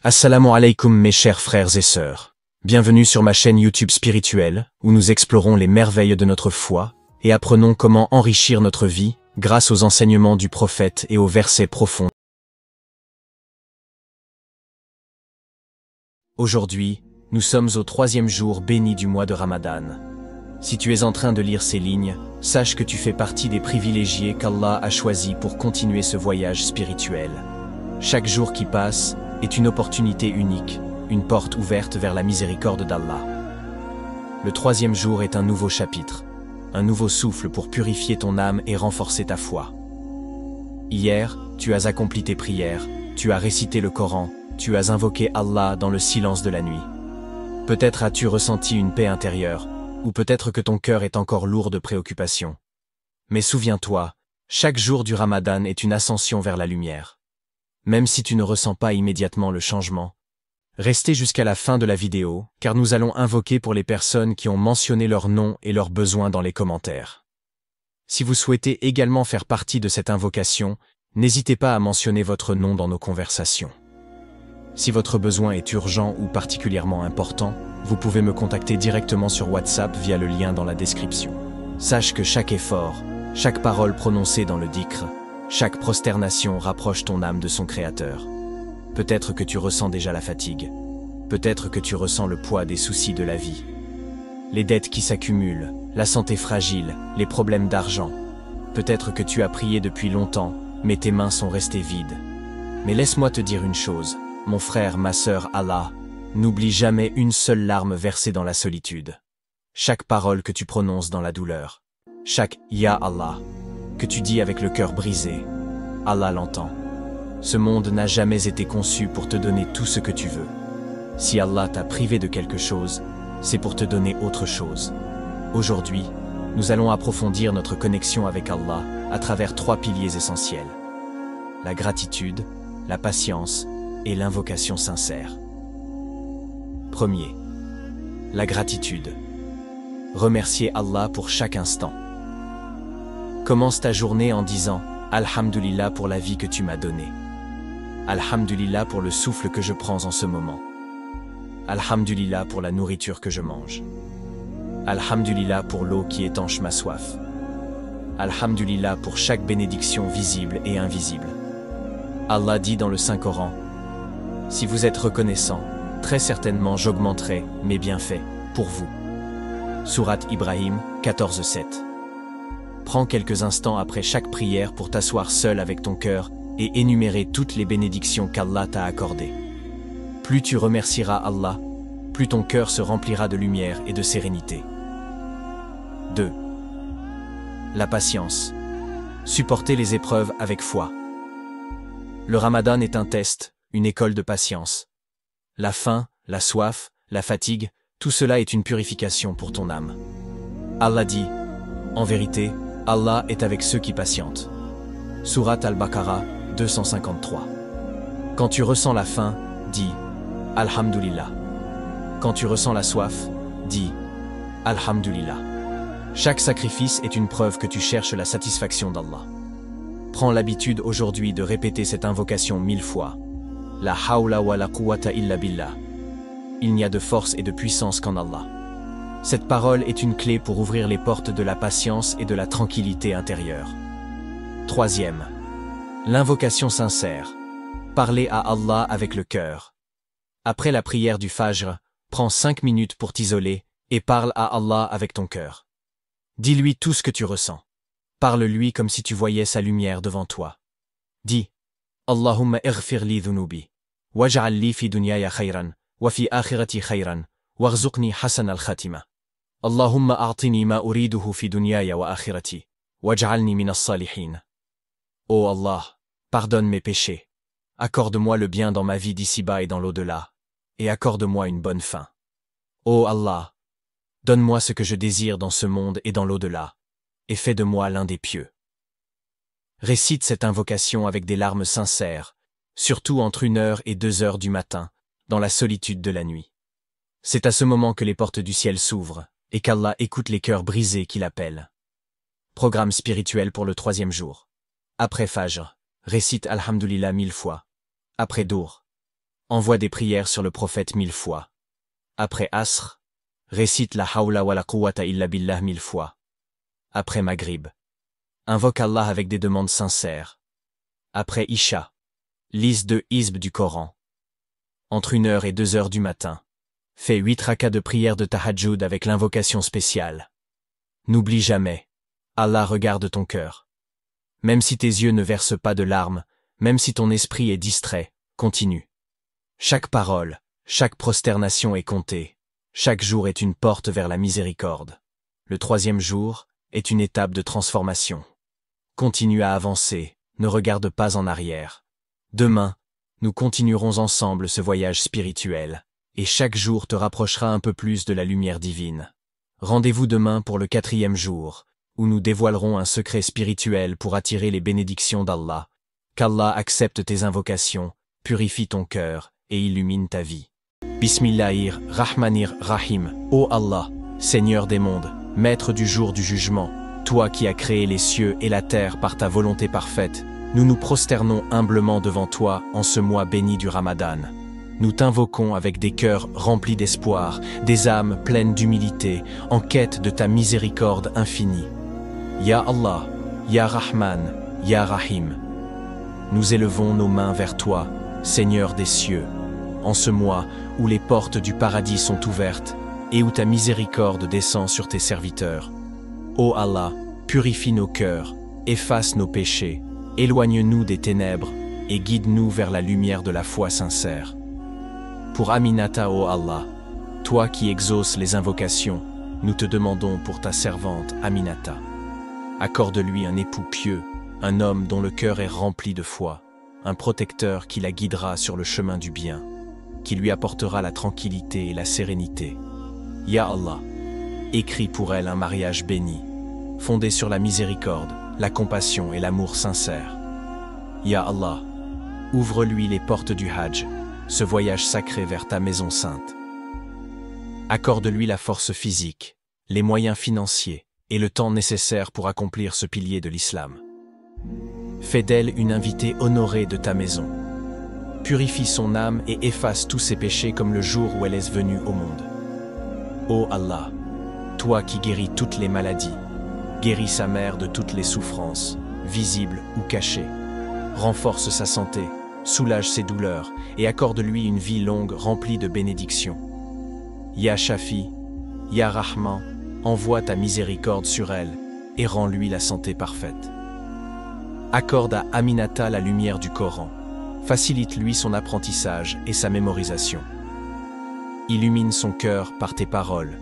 Assalamu alaikum mes chers frères et sœurs. Bienvenue sur ma chaîne YouTube spirituelle, où nous explorons les merveilles de notre foi et apprenons comment enrichir notre vie grâce aux enseignements du prophète et aux versets profonds. Aujourd'hui, nous sommes au 3e jour béni du mois de Ramadan. Si tu es en train de lire ces lignes, sache que tu fais partie des privilégiés qu'Allah a choisis pour continuer ce voyage spirituel. Chaque jour qui passe est une opportunité unique, une porte ouverte vers la miséricorde d'Allah. Le 3e jour est un nouveau chapitre, un nouveau souffle pour purifier ton âme et renforcer ta foi. Hier, tu as accompli tes prières, tu as récité le Coran, tu as invoqué Allah dans le silence de la nuit. Peut-être as-tu ressenti une paix intérieure, ou peut-être que ton cœur est encore lourd de préoccupations. Mais souviens-toi, chaque jour du Ramadan est une ascension vers la lumière. Même si tu ne ressens pas immédiatement le changement, restez jusqu'à la fin de la vidéo, car nous allons invoquer pour les personnes qui ont mentionné leur nom et leurs besoins dans les commentaires. Si vous souhaitez également faire partie de cette invocation, n'hésitez pas à mentionner votre nom dans nos conversations. Si votre besoin est urgent ou particulièrement important, vous pouvez me contacter directement sur WhatsApp via le lien dans la description. Sache que chaque effort, chaque parole prononcée dans le dhikr, chaque prosternation rapproche ton âme de son Créateur. Peut-être que tu ressens déjà la fatigue. Peut-être que tu ressens le poids des soucis de la vie. Les dettes qui s'accumulent, la santé fragile, les problèmes d'argent. Peut-être que tu as prié depuis longtemps, mais tes mains sont restées vides. Mais laisse-moi te dire une chose, mon frère, ma sœur, Allah, n'oublie jamais une seule larme versée dans la solitude. Chaque parole que tu prononces dans la douleur, chaque « Ya Allah » que tu dis avec le cœur brisé, Allah l'entend. Ce monde n'a jamais été conçu pour te donner tout ce que tu veux. Si Allah t'a privé de quelque chose, c'est pour te donner autre chose. Aujourd'hui, nous allons approfondir notre connexion avec Allah à travers 3 piliers essentiels. La gratitude, la patience et l'invocation sincère. Premier, la gratitude. Remercier Allah pour chaque instant. Commence ta journée en disant « Alhamdulillah pour la vie que tu m'as donnée. Alhamdulillah pour le souffle que je prends en ce moment. Alhamdulillah pour la nourriture que je mange. Alhamdulillah pour l'eau qui étanche ma soif. Alhamdulillah pour chaque bénédiction visible et invisible. » Allah dit dans le Saint-Coran « Si vous êtes reconnaissant, très certainement j'augmenterai mes bienfaits pour vous. » Sourate Ibrahim 14:7. Prends quelques instants après chaque prière pour t'asseoir seul avec ton cœur et énumérer toutes les bénédictions qu'Allah t'a accordées. Plus tu remercieras Allah, plus ton cœur se remplira de lumière et de sérénité. 2. La patience. Supporter les épreuves avec foi. Le Ramadan est un test, une école de patience. La faim, la soif, la fatigue, tout cela est une purification pour ton âme. Allah dit, en vérité, Allah est avec ceux qui patientent. Sourate Al-Baqarah 253. Quand tu ressens la faim, dis Alhamdulillah. Quand tu ressens la soif, dis Alhamdulillah. Chaque sacrifice est une preuve que tu cherches la satisfaction d'Allah. Prends l'habitude aujourd'hui de répéter cette invocation 1000 fois. La hawla wa la quwwata illa billah. Il n'y a de force et de puissance qu'en Allah. Cette parole est une clé pour ouvrir les portes de la patience et de la tranquillité intérieure. 3e. L'invocation sincère. Parler à Allah avec le cœur. Après la prière du Fajr, prends 5 minutes pour t'isoler et parle à Allah avec ton cœur. Dis-lui tout ce que tu ressens. Parle-lui comme si tu voyais sa lumière devant toi. Dis Allahumma ighfir li dhunubi, waj'al li fi dunyaya khayran, wa fi akhirati khayran, warzuqni hasan al-khatima. Allahumma a'tini ma uriduhu fi dunyaya wa akhirati, waj'alni min as-salihin. Ô Allah, pardonne mes péchés. Accorde-moi le bien dans ma vie d'ici-bas et dans l'au-delà, et accorde-moi une bonne fin. Ô Allah, donne-moi ce que je désire dans ce monde et dans l'au-delà, et fais de moi l'un des pieux. Récite cette invocation avec des larmes sincères, surtout entre 1h et 2h du matin, dans la solitude de la nuit. C'est à ce moment que les portes du ciel s'ouvrent, et qu'Allah écoute les cœurs brisés qui l'appellent. Programme spirituel pour le 3e jour. Après Fajr, récite Alhamdulillah 1000 fois. Après Dour, Envoie des prières sur le prophète 1000 fois. Après Asr, récite la hawla wa la quwwata illa billah 1000 fois. Après Maghrib, invoque Allah avec des demandes sincères. Après Isha, lise 2 hizb du Coran. Entre 1h et 2h du matin, fais 8 rakas de prière de tahajjud avec l'invocation spéciale. N'oublie jamais, Allah regarde ton cœur. Même si tes yeux ne versent pas de larmes, même si ton esprit est distrait, continue. Chaque parole, chaque prosternation est comptée. Chaque jour est une porte vers la miséricorde. Le 3e jour est une étape de transformation. Continue à avancer, ne regarde pas en arrière. Demain, nous continuerons ensemble ce voyage spirituel, et chaque jour te rapprochera un peu plus de la lumière divine. Rendez-vous demain pour le 4e jour, où nous dévoilerons un secret spirituel pour attirer les bénédictions d'Allah. Qu'Allah accepte tes invocations, purifie ton cœur et illumine ta vie. Bismillahir Rahmanir Rahim. Ô Allah, Seigneur des mondes, Maître du jour du jugement, toi qui as créé les cieux et la terre par ta volonté parfaite, nous nous prosternons humblement devant toi en ce mois béni du Ramadan. Nous t'invoquons avec des cœurs remplis d'espoir, des âmes pleines d'humilité, en quête de ta miséricorde infinie. Ya Allah, Ya Rahman, Ya Rahim. Nous élevons nos mains vers toi, Seigneur des cieux, en ce mois où les portes du paradis sont ouvertes et où ta miséricorde descend sur tes serviteurs. Ô Allah, purifie nos cœurs, efface nos péchés, éloigne-nous des ténèbres et guide-nous vers la lumière de la foi sincère. Pour Aminata, ô Allah, toi qui exauces les invocations, nous te demandons pour ta servante Aminata. Accorde-lui un époux pieux, un homme dont le cœur est rempli de foi, un protecteur qui la guidera sur le chemin du bien, qui lui apportera la tranquillité et la sérénité. Ya Allah, écris pour elle un mariage béni, fondé sur la miséricorde, la compassion et l'amour sincère. Ya Allah, ouvre-lui les portes du Hajj, ce voyage sacré vers ta maison sainte. Accorde-lui la force physique, les moyens financiers et le temps nécessaire pour accomplir ce pilier de l'islam. Fais d'elle une invitée honorée de ta maison. Purifie son âme et efface tous ses péchés comme le jour où elle est venue au monde. Ô Allah, toi qui guéris toutes les maladies, guéris sa mère de toutes les souffrances, visibles ou cachées. Renforce sa santé, soulage ses douleurs et accorde-lui une vie longue remplie de bénédictions. Ya Shafi, Ya Rahman, envoie ta miséricorde sur elle et rends-lui la santé parfaite. Accorde à Aminata la lumière du Coran, facilite-lui son apprentissage et sa mémorisation. Illumine son cœur par tes paroles,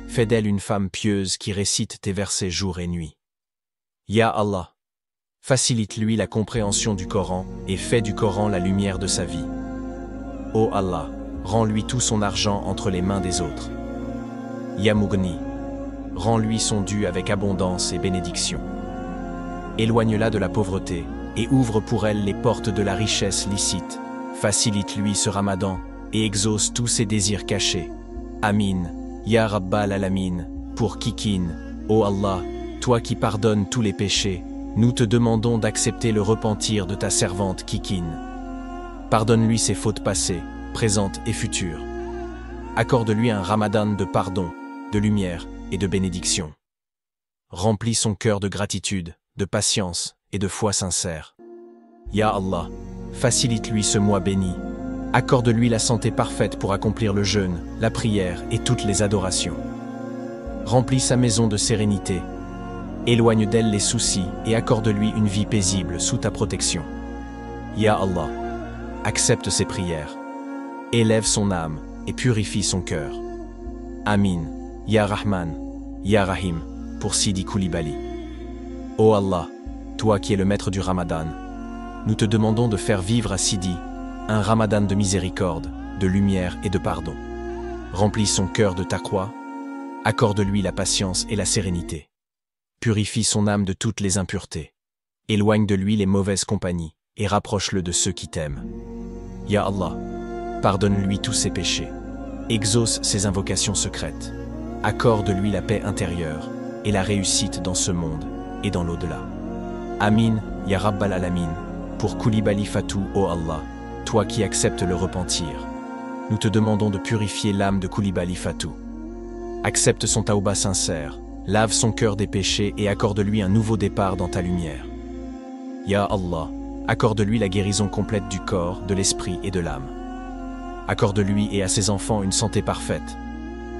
fais d'elle une femme pieuse qui récite tes versets jour et nuit. Ya Allah, facilite-lui la compréhension du Coran et fais du Coran la lumière de sa vie. Ô Allah, rends-lui tout son argent entre les mains des autres. Ya Mughni, rends-lui son dû avec abondance et bénédiction. Éloigne-la de la pauvreté et ouvre pour elle les portes de la richesse licite. Facilite-lui ce Ramadan et exauce tous ses désirs cachés. Amin, Ya Rabbal Alamin, pour Kikin, ô Allah, toi qui pardonnes tous les péchés, nous te demandons d'accepter le repentir de ta servante Kikin. Pardonne-lui ses fautes passées, présentes et futures. Accorde-lui un Ramadan de pardon, de lumière et de bénédiction. Remplis son cœur de gratitude, de patience et de foi sincère. Ya Allah, facilite-lui ce mois béni. Accorde-lui la santé parfaite pour accomplir le jeûne, la prière et toutes les adorations. Remplis sa maison de sérénité. Éloigne d'elle les soucis et accorde-lui une vie paisible sous ta protection. Ya Allah, accepte ses prières. Élève son âme et purifie son cœur. Amin, Ya Rahman, Ya Rahim, pour Sidi Koulibaly. Ô Allah, toi qui es le maître du Ramadan, nous te demandons de faire vivre à Sidi un Ramadan de miséricorde, de lumière et de pardon. Remplis son cœur de taqwa, accorde-lui la patience et la sérénité. Purifie son âme de toutes les impuretés. Éloigne de lui les mauvaises compagnies et rapproche-le de ceux qui t'aiment. Ya Allah, pardonne-lui tous ses péchés. Exauce ses invocations secrètes. Accorde-lui la paix intérieure et la réussite dans ce monde et dans l'au-delà. Amin, Ya Rabbal Alamin, pour Koulibaly Fatou, ô Allah. toi qui acceptes le repentir, nous te demandons de purifier l'âme de Koulibaly Fatou. Accepte son taouba sincère, lave son cœur des péchés et accorde-lui un nouveau départ dans ta lumière. Ya Allah, accorde-lui la guérison complète du corps, de l'esprit et de l'âme. Accorde-lui et à ses enfants une santé parfaite,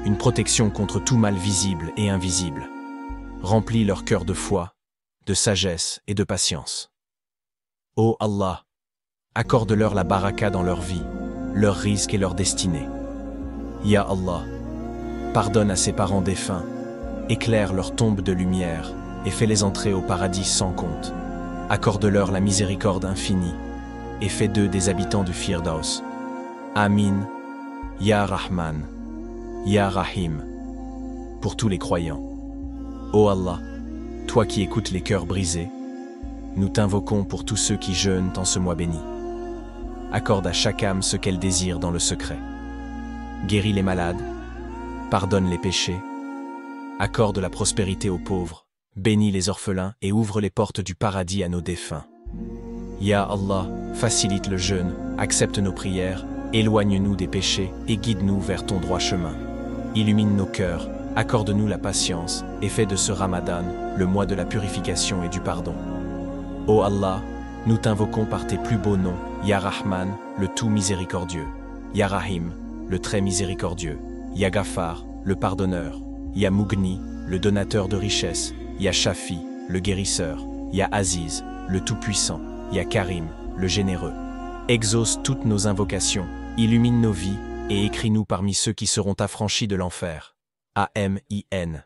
une protection contre tout mal visible et invisible. Remplis leur cœur de foi, de sagesse et de patience. Ô Allah, accorde-leur la baraka dans leur vie, leurs risques et leur destinée. Ya Allah, pardonne à ses parents défunts, éclaire leur tombe de lumière et fais-les entrer au paradis sans compte. Accorde-leur la miséricorde infinie et fais d'eux des habitants du Firdaus. Amin, Ya Rahman, Ya Rahim, pour tous les croyants. Ô Allah, toi qui écoutes les cœurs brisés, nous t'invoquons pour tous ceux qui jeûnent en ce mois béni. Accorde à chaque âme ce qu'elle désire dans le secret. Guéris les malades, pardonne les péchés, accorde la prospérité aux pauvres, bénis les orphelins et ouvre les portes du paradis à nos défunts. Ya Allah, facilite le jeûne, accepte nos prières, éloigne-nous des péchés et guide-nous vers ton droit chemin. Illumine nos cœurs, accorde-nous la patience et fais de ce Ramadan le mois de la purification et du pardon. Ô Allah, nous t'invoquons par tes plus beaux noms, Ya Rahman, le tout miséricordieux, Ya Rahim, le très miséricordieux, Ya Ghaffar, le pardonneur, Ya Mughni, le donateur de richesses, Ya Shafi, le guérisseur, Ya Aziz, le tout-puissant, Ya Karim, le généreux. Exauce toutes nos invocations, illumine nos vies et écris-nous parmi ceux qui seront affranchis de l'enfer. Amin.